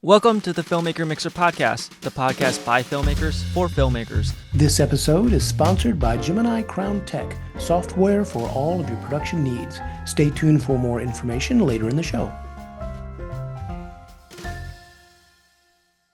Welcome to the Filmmaker Mixer Podcast, the podcast by filmmakers for filmmakers. This episode is sponsored by Gemini Crown Tech, software for all of your production needs. Stay tuned for more information later in the show.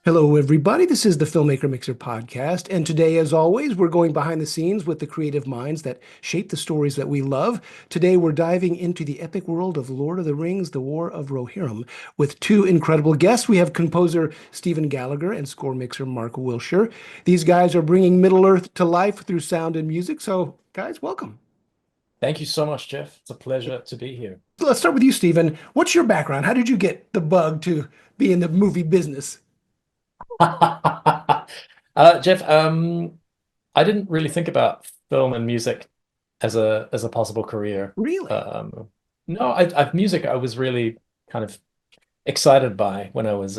Hello, everybody. This is the Filmmaker Mixer Podcast, and today, as always, we're going behind the scenes with the creative minds that shape the stories that we love. Today, we're diving into the epic world of Lord of the Rings, The War of Rohirrim, with two incredible guests. We have composer Stephen Gallagher and score mixer Mark Willsher. These guys are bringing Middle-earth to life through sound and music, so guys, welcome. Thank you so much, Jeff. It's a pleasure to be here. Let's start with you, Stephen. What's your background? How did you get the bug to be in the movie business? Jeff, I didn't really think about film and music as a possible career. Really? No, music I was really kind of excited by when I was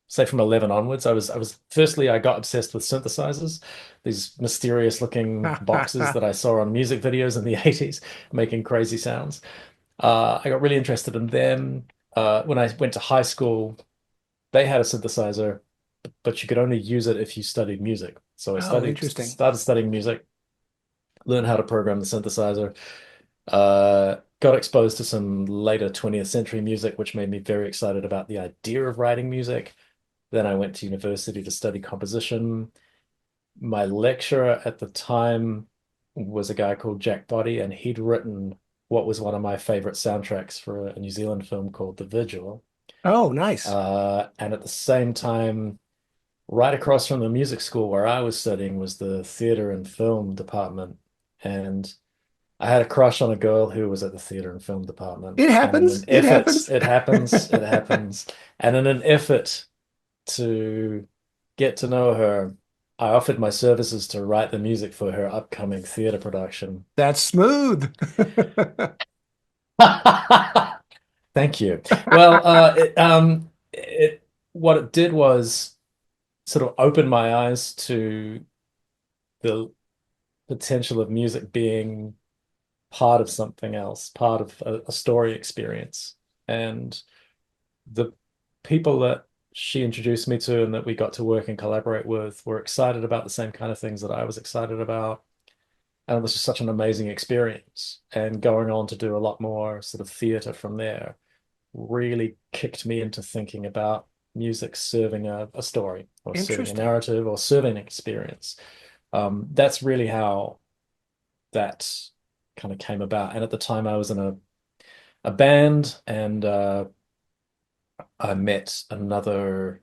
say from 11 onwards. I got obsessed with synthesizers, these mysterious looking boxes that I saw on music videos in the 80s making crazy sounds. I got really interested in them. When I went to high school, they had a synthesizer, but you could only use it if you studied music. So I started studying music, learned how to program the synthesizer, got exposed to some later 20th century music, which made me very excited about the idea of writing music. Then I went to university to study composition. My lecturer at the time was a guy called Jack Boddy, and he'd written what was one of my favorite soundtracks for a New Zealand film called The Vigil. Oh, nice. And at the same time, right across from the music school where I was studying was the theater and film department. And I had a crush on a girl who was at the theater and film department. It happens. It happens. It happens. And in an effort to get to know her, I offered my services to write the music for her upcoming theater production. That's smooth. Thank you. Well, what it did was sort of open my eyes to the potential of music being part of something else, part of a story experience. And the people that she introduced me to and that we got to work and collaborate with were excited about the same kind of things that I was excited about. And it was just such an amazing experience. And going on to do a lot more sort of theater from there really kicked me into thinking about music serving a story or serving a narrative or serving an experience. That's really how that kind of came about. And at the time I was in a band, and I met another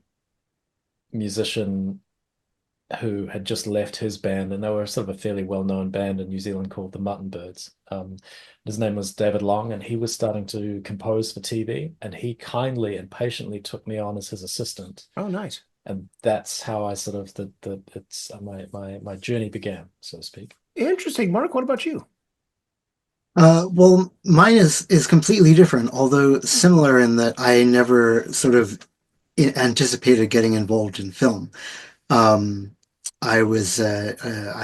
musician who had just left his band, and they were sort of a fairly well-known band in New Zealand called the Muttonbirds. His name was David Long, and he was starting to compose for TV, and he kindly and patiently took me on as his assistant. Oh, nice. And that's how I sort of my journey began, so to speak. Interesting. Mark, what about you? Well, mine is completely different, although similar in that I never sort of anticipated getting involved in film. I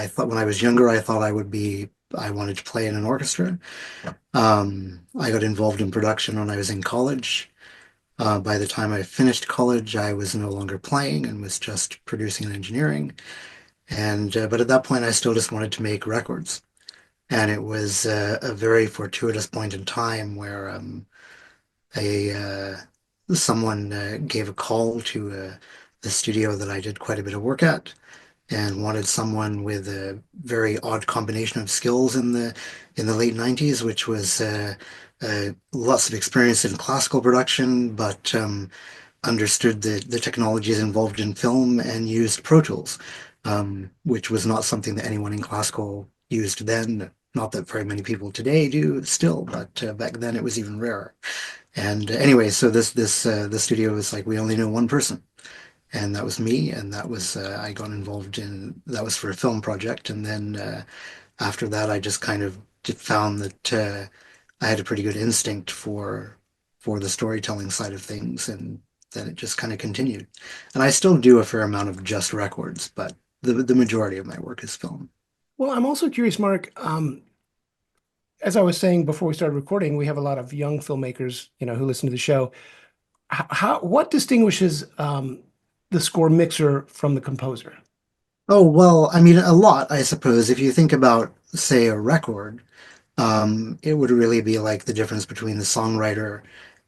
thought when I was younger, I thought I wanted to play in an orchestra. I got involved in production when I was in college. By the time I finished college, I was no longer playing and was just producing and engineering. But at that point, I still just wanted to make records. And it was a very fortuitous point in time where someone gave a call to the studio that I did quite a bit of work at, and wanted someone with a very odd combination of skills in the late 90s, which was lots of experience in classical production, but understood the technologies involved in film and used Pro Tools, which was not something that anyone in classical used then. Not that very many people today do still, but back then it was even rarer. And anyway, so the studio was like, we only know one person. And that was me, and that was I got involved in, that was for a film project. And then after that, I just kind of found that I had a pretty good instinct for the storytelling side of things, and then it just kind of continued. And I still do a fair amount of just records, but the majority of my work is film. Well, I'm also curious, Mark. As I was saying before we started recording, we have a lot of young filmmakers, who listen to the show. what distinguishes the score mixer from the composer? Oh, well, I mean, a lot, I suppose. If you think about, say, a record, it would really be like the difference between the songwriter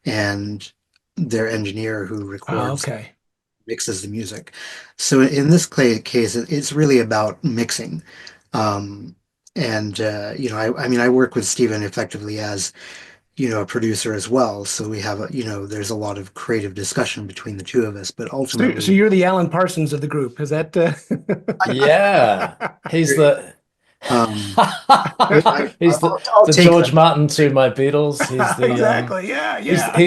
and their engineer who Oh, records, okay. mixes the music. So in this case, it's really about mixing. Um, and I mean, I work with Stephen effectively as, a producer as well. So we have there's a lot of creative discussion between the two of us, but So ultimately, you're the Alan Parsons of the group. Is that Yeah, he's the um, I, he's I'll the take that. George Martin to my Beatles. exactly? Yeah, He's yeah.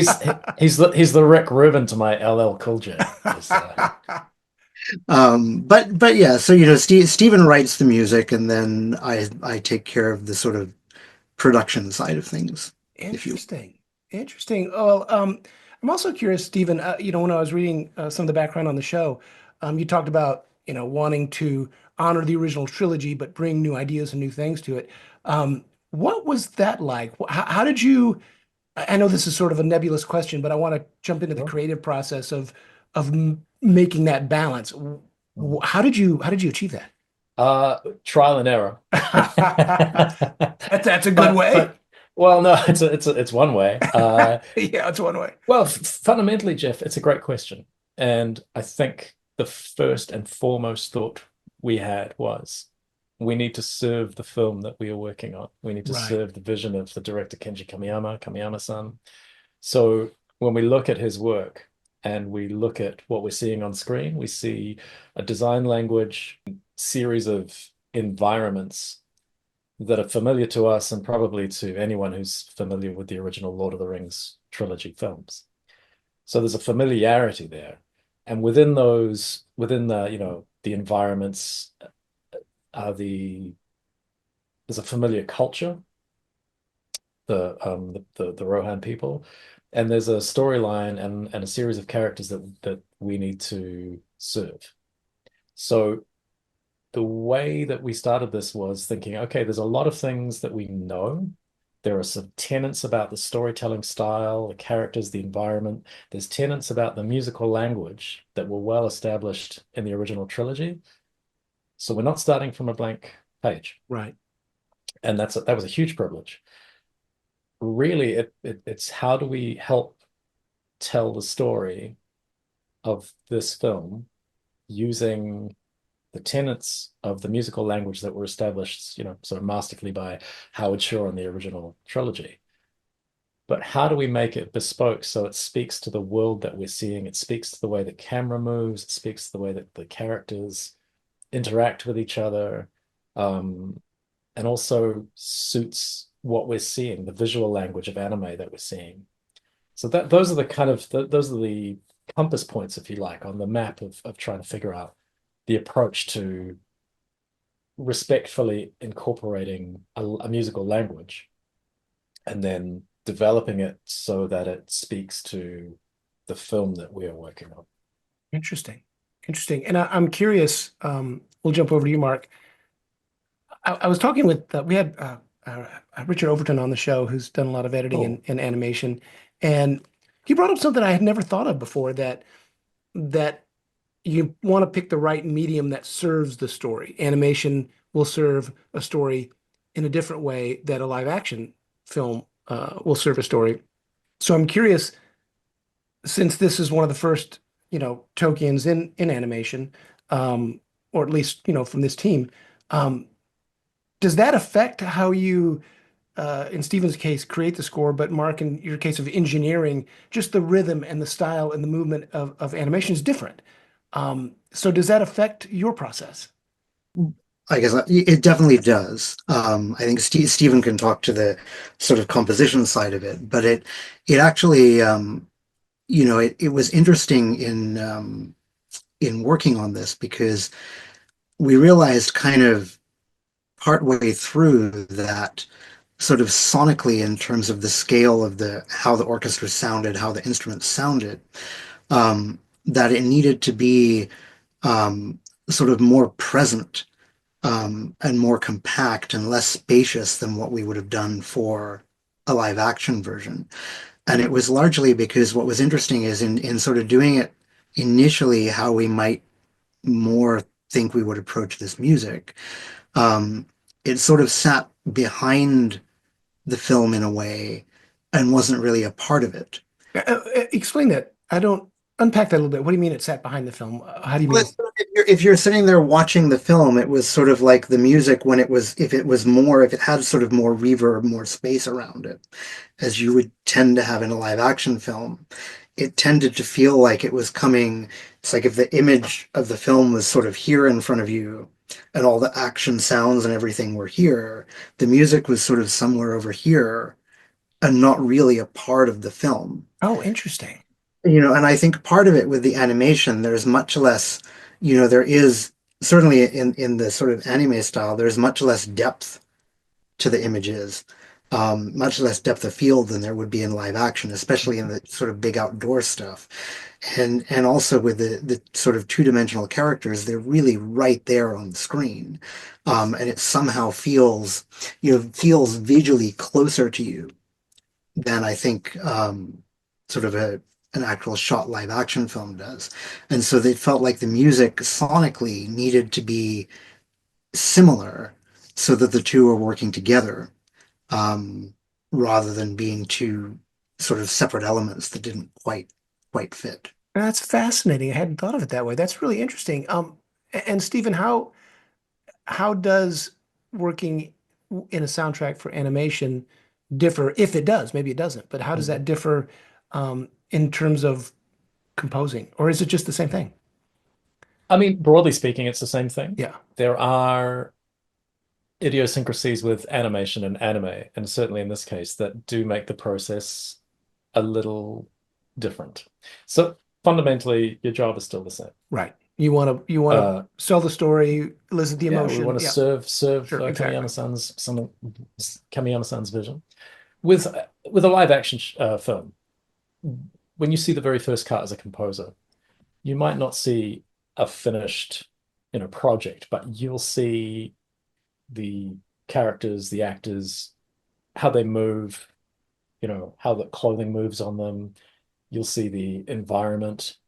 he's he's the Rick Rubin to my LL Cool J. But yeah, so Stephen writes the music, and then I take care of the sort of production side of things, if you. Interesting. Interesting. Well, I'm also curious, Stephen, when I was reading some of the background on the show, you talked about, wanting to honor the original trilogy, but bring new ideas and new things to it. What was that like? How did you, I know this is sort of a nebulous question, but I want to jump into the Sure. creative process of making that balance. How did you achieve that? Trial and error. That's a good But way. well, no, it's one way. Yeah, it's one way. Well, fundamentally, Jeff, it's a great question, and I think the first and foremost thought we had was we need to serve the film that we are working on. We need to Right. serve the vision of the director Kenji Kamiyama-san. So when we look at his work and we look at what we're seeing on screen, we see a design language, series of environments that are familiar to us and probably to anyone who's familiar with the original Lord of the Rings trilogy films. So there's a familiarity there. And within the environments, there's a familiar culture, the Rohan people, and there's a storyline and a series of characters that we need to serve. So the way that we started this was thinking, okay, there's a lot of things that we know. There are some tenets about the storytelling style, the characters, the environment. There's tenets about the musical language that were well established in the original trilogy. So we're not starting from a blank page. Right. And that was a huge privilege. Really, it's how do we help tell the story of this film using the tenets of the musical language that were established, sort of masterfully by Howard Shore in the original trilogy. But how do we make it bespoke so it speaks to the world that we're seeing? It speaks to the way the camera moves, it speaks to the way that the characters interact with each other, and also suits what we're seeing, the visual language of anime that we're seeing. So that those are the compass points, if you like, on the map of trying to figure out the approach to respectfully incorporating a musical language and then developing it so that it speaks to the film that we are working on. Interesting. Interesting. And I'm curious, we'll jump over to you, Mark. I was talking with, we had Richard Overton on the show, who's done a lot of editing Oh, and animation. And he brought up something I had never thought of before, that you want to pick the right medium that serves the story. Animation will serve a story in a different way that a live action film will serve a story. So I'm curious, since this is one of the first, Tolkien's in animation, or at least, from this team, um, does that affect how you, in Stephen's case, create the score, but Mark, in your case of engineering, just the rhythm and the style and the movement of animation is different. So does that affect your process? I guess it definitely does. I think Stephen can talk to the sort of composition side of it, but it actually, it was interesting in working on this because we realized kind of partway through that sort of sonically in terms of the scale of the how the orchestra sounded, how the instruments sounded, that it needed to be um, sort of more present and more compact and less spacious than what we would have done for a live action version. And it was largely because what was interesting is in sort of doing it initially, how we might more think we would approach this music. Um, it sort of sat behind the film in a way and wasn't really a part of it. Explain that. I don't unpack that a little bit. What do you mean it sat behind the film? How do you Well, mean? it's sort of- if you're sitting there watching the film, it was sort of like the music when it was, if it was more, if it had sort of more reverb, more space around it, as you would tend to have in a live action film, it tended to feel like it was coming. It's like if the image of the film was sort of here in front of you and all the action sounds and everything were here, the music was sort of somewhere over here and not really a part of the film. Oh, interesting. And I think part of it with the animation, there's much less, there is certainly in the sort of anime style, there's much less depth to the images, much less depth of field than there would be in live action, especially in the sort of big outdoor stuff. And also with the sort of two-dimensional characters, they're really right there on the screen. And it somehow feels visually closer to you than I think sort of an actual shot live action film does. And so they felt like the music sonically needed to be similar so that the two are working together, um, rather than being two sort of separate elements that didn't quite fit. That's fascinating. I hadn't thought of it that way. That's really interesting. And Stephen, how does working in a soundtrack for animation differ, if it does? Maybe it doesn't, but how does Mhm. that differ in terms of composing, or is it just the same thing? I mean, broadly speaking, it's the same thing. Yeah. There are idiosyncrasies with animation and anime, and certainly in this case, that do make the process a little different. So fundamentally, your job is still the same. Right. You want to Uh, sell the story, elicit the yeah, we emotion. want to Yeah, serve sure, exactly. Kamiyama-san's vision with a live action film. When you see the very first cut as a composer, you might not see a finished, project, but you'll see the characters, the actors, how they move, how the clothing moves on them. You'll see the environment.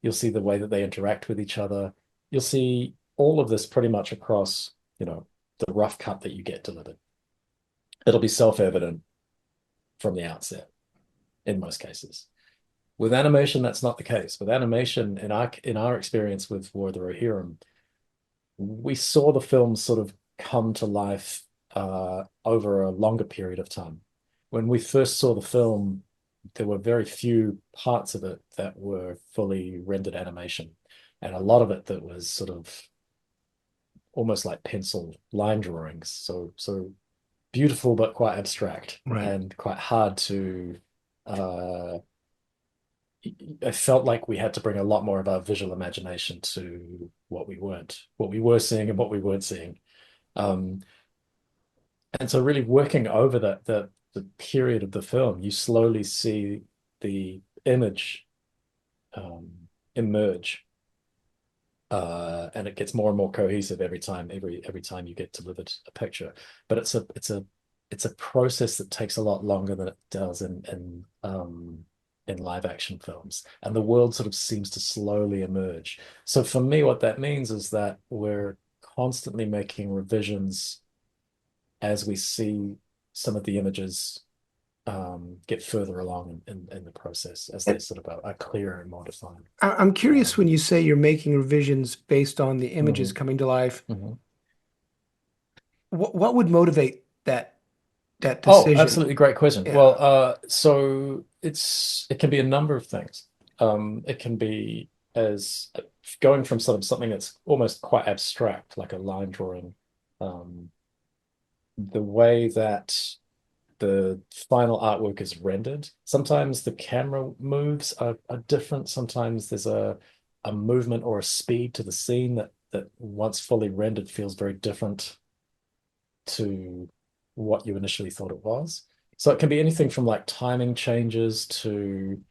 You'll see the way that they interact with each other. You'll see all of this pretty much across, the rough cut that you get delivered. It'll be self-evident from the outset in most cases. With animation, that's not the case. With animation, in our experience with War of the Rohirrim, we saw the film sort of come to life over a longer period of time. When we first saw the film, there were very few parts of it that were fully rendered animation, and a lot of it that was sort of almost like pencil line drawings. So beautiful but quite abstract Right. and quite hard to. I felt like we had to bring a lot more of our visual imagination to what we were seeing and what we weren't seeing. Um, and so really working over the period of the film, you slowly see the image um, emerge, and it gets more and more cohesive every time you get delivered a picture. But it's a process that takes a lot longer than it does in live action films, and the world sort of seems to slowly emerge. So for me, what that means is that we're constantly making revisions as we see some of the images get further along in the process as they And sort of are clearer and more defined. I'm curious, when Um, you say you're making revisions based on the images mhm, coming to life, mhm. what would motivate that Oh, decision? absolutely great question. Yeah. Well, so it can be a number of things. It can be as going from sort of something that's almost quite abstract, like a line drawing, um, the way that the final artwork is rendered. Sometimes the camera moves are different. Sometimes there's a movement or a speed to the scene that once fully rendered feels very different to what you initially thought it was. So it can be anything from like timing changes to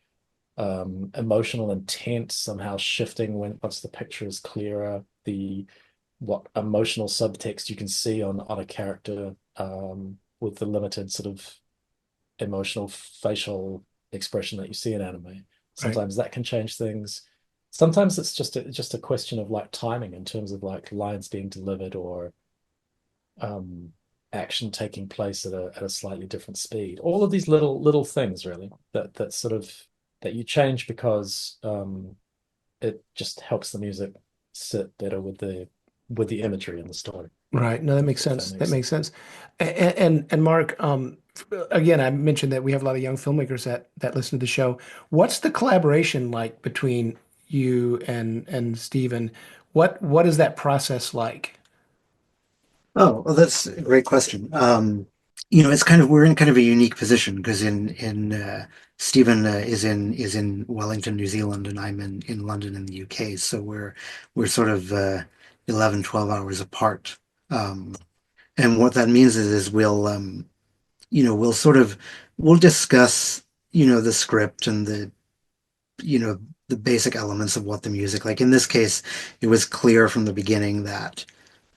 emotional intent somehow shifting once the picture is clearer, the what emotional subtext you can see on a character with the limited sort of emotional facial expression that you see in anime. Right. Sometimes that can change things. Sometimes it's just a question of like timing in terms of like lines being delivered or action taking place at a slightly different speed. All of these little things really that sort of that you change because it just helps the music sit better with the imagery and the story. Right. No, that makes If that sense. That makes makes sense. sense. And Mark, again, I mentioned that we have a lot of young filmmakers that listen to the show. What's the collaboration like between you and Stephen? What is that process like? Oh, well, that's a great question. It's we're in kind of a unique position because in Stephen is in Wellington, New Zealand, and I'm in London in the UK. So we're sort of 11, 12 hours apart. Um, and what that means is we'll sort of we'll discuss the script and the basic elements of what the music, like in this case, it was clear from the beginning that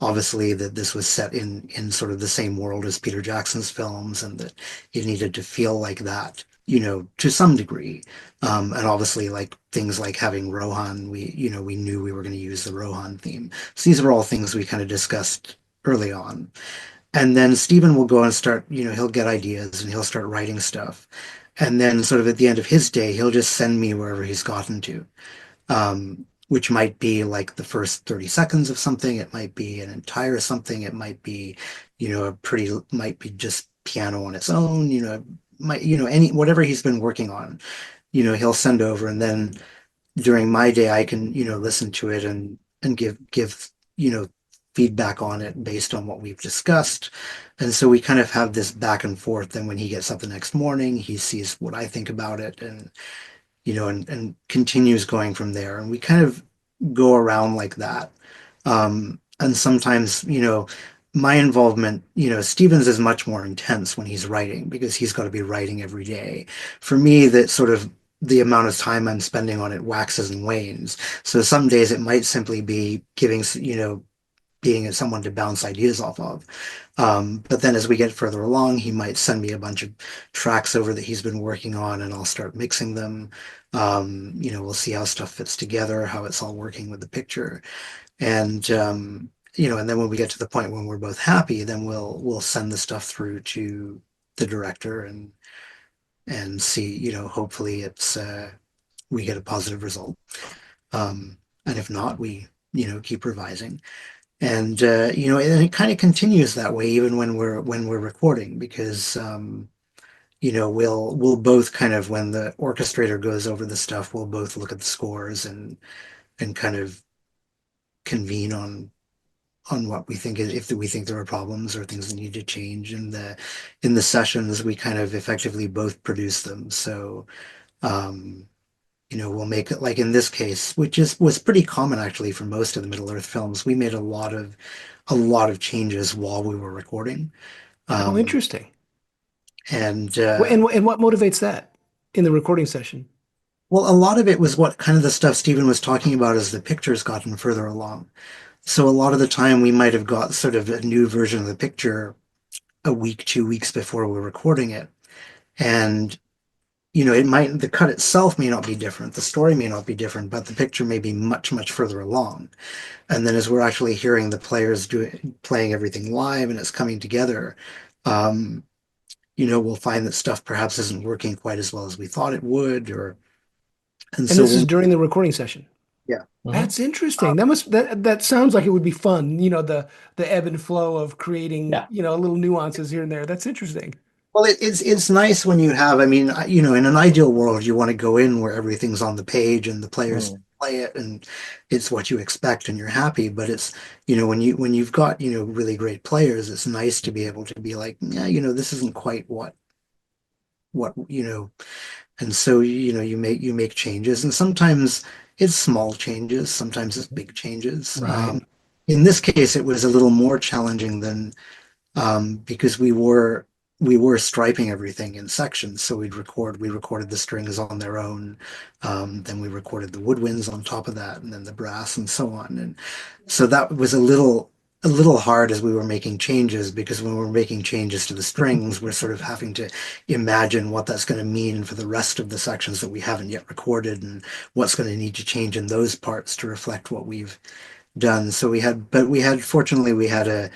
obviously that this was set in sort of the same world as Peter Jackson's films, and that it needed to feel like that, to some degree. And obviously, like things like having Rohan, we knew we were going to use the Rohan theme. So these are all things we kind of discussed early on. And then Stephen will go and start, he'll get ideas and he'll start writing stuff. And then sort of at the end of his day, he'll just send me wherever he's gotten to, which might be like the first 30 seconds of something. It might be an entire something. It might be, might be just piano on its own, whatever he's been working on, he'll send over. And then during my day, I can, listen to it and give, feedback on it based on what we've discussed. And so we kind of have this back and forth. And when he gets up the next morning, he sees what I think about it, and and continues going from there. And we kind of go around like that. And sometimes, my involvement, Stevens is much more intense when he's writing because he's got to be writing every day. For me, that sort of the amount of time I'm spending on it waxes and wanes. So some days it might simply be giving, being someone to bounce ideas off of. But then as we get further along, he might send me a bunch of tracks over that he's been working on, and I'll start mixing them. We'll see how stuff fits together, how it's all working with the picture. And and then when we get to the point when we're both happy, then we'll send the stuff through to the director and see, hopefully it's we get a positive result. And if not, we, keep revising. And and it kind of continues that way even when we're recording, because we'll both kind of, when the orchestrator goes over the stuff, we'll both look at the scores and kind of convene on what we think is, if we think there are problems or things that need to change. In the sessions, we kind of effectively both produce them. So we'll make it, like in this case, which was pretty common actually for most of the Middle Earth films. We made a lot of changes while we were recording. Oh, Um, interesting. and And what motivates that in the recording session? Well, a lot of it was what kind of the stuff Stephen was talking about as the picture's gotten further along. So a lot of the time we might have got sort of a new version of the picture a week, 2 weeks before we're recording it. And the cut itself may not be different, the story may not be different, but the picture may be much, much further along. And then as we're actually hearing the players playing everything live and it's coming together, um, we'll find that stuff perhaps isn't working quite as well as we thought it would, and And so this is during the recording session. yeah. Mhm. That's interesting. That sounds like it would be fun, the ebb and flow of creating, Yeah. little nuances here and there. That's interesting. Well, it's nice when you have, I mean, in an ideal world, you want to go in where everything's on the page and the players Mm. play it and it's what you expect and you're happy. But it's, when you've got, really great players, it's nice to be able to be like, yeah, this isn't quite what, and so, you make changes, and sometimes it's small changes, sometimes it's big changes. Right. In this case, it was a little more challenging than, because we were striping everything in sections. So we recorded the strings on their own. Then we recorded the woodwinds on top of that, and then the brass and so on. And so that was a little hard as we were making changes, because when we're making changes to the strings, we're sort of having to imagine what that's going to mean for the rest of the sections that we haven't yet recorded, and what's going to need to change in those parts to reflect what we've done. So fortunately, we had a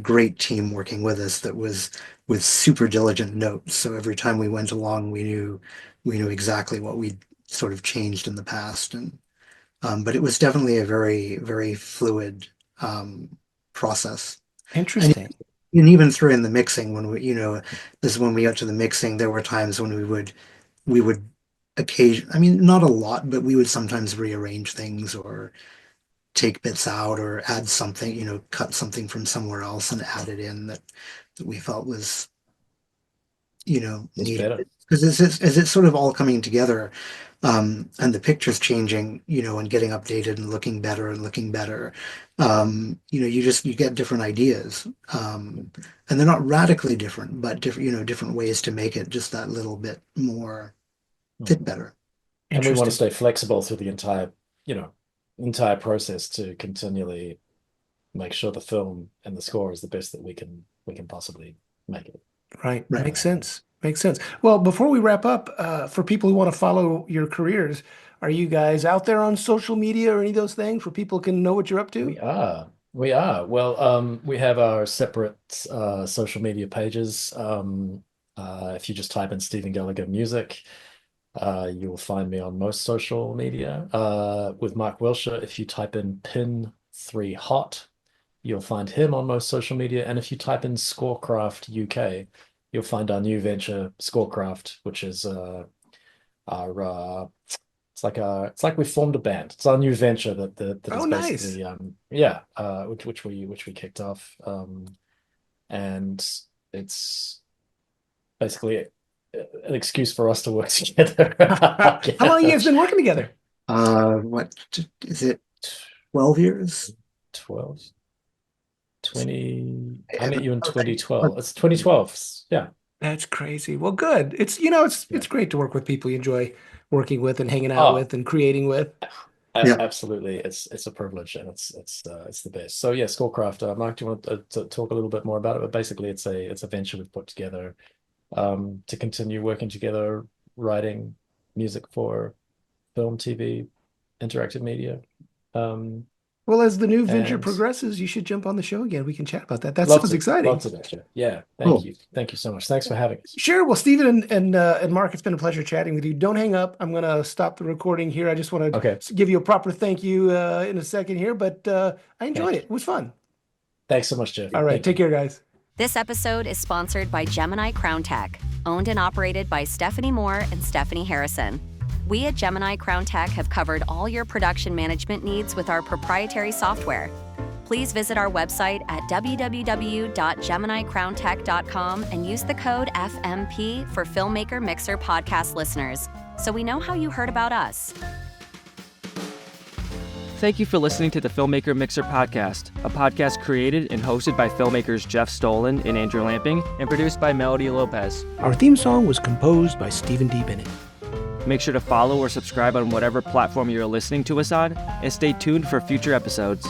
great team working with us that was with super diligent notes. So every time we went along, we knew exactly what we'd sort of changed in the past. And but it was definitely a very, very fluid process. Interesting. And even through in the mixing, when this is when we got to the mixing, there were times when we would I mean, not a lot, but we would sometimes rearrange things or take bits out or add something, cut something from somewhere else and add it in that we felt was, It's needed. better. Because as it's sort of all coming together, and the picture's changing, and getting updated and looking better, you get different ideas. And they're not radically different, but different ways to make it just that little bit more fit better. And we want to Interesting. stay flexible through the entire process to continually make sure the film and the score is the best that we can possibly make it. Right. Right. Makes sense. Makes sense. Well, before we wrap up, for people who want to follow your careers, are you guys out there on social media or any of those things where people can know what you're up to? We are. We are. Well, we have our separate social media pages. If you just type in Stephen Gallagher Music, you'll find me on most social media. With Mark Willsher, if you type in pin3hot, you'll find him on most social media. And if you type in Scorecraft UK, you'll find our new venture, Scorecraft, which is our it's like we formed a band. It's our new venture that Oh, is nice. basically which we kicked off, and it's basically an excuse for us to work together. How long you guys been working together? What is it? 12 years? 12, 20. I met you in 2012. It's 2012. Yeah. That's crazy. Well, good. It's great to work with people you enjoy working with and hanging out Oh, with and creating with. Yeah. absolutely. It's a privilege, and it's the best. So yeah, Scorecraft. Mark, do you want to talk a little bit more about it? But basically, it's a venture we've put together to continue working together, writing music for film, TV, interactive media. Well, as the new venture And progresses, you should jump on the show again. We can chat about that. That love sounds to, exciting. love to that show. Yeah, Cool. thank you so much. Thanks for having us. Sure. Well, Stephen and Mark, it's been a pleasure chatting with you. Don't hang up. I'm going to stop the recording here. I just want Okay, to give you a proper thank you in a second here, but I enjoyed it. It was fun. thanks so much, Jeff. All right. Thank Take you. care, guys. This episode is sponsored by Gemini Crown Tech, owned and operated by Stephanie Moore and Stephanie Harrison. We at Gemini Crown Tech have covered all your production management needs with our proprietary software. Please visit our website at www.geminicrowntech.com and use the code FMP for Filmmaker Mixer podcast listeners, so we know how you heard about us. Thank you for listening to the Filmmaker Mixer podcast, a podcast created and hosted by filmmakers Jeff Stolen and Andrew Lamping and produced by Melody Lopez. Our theme song was composed by Stephen D. Bennett. Make sure to follow or subscribe on whatever platform you're listening to us on, and stay tuned for future episodes.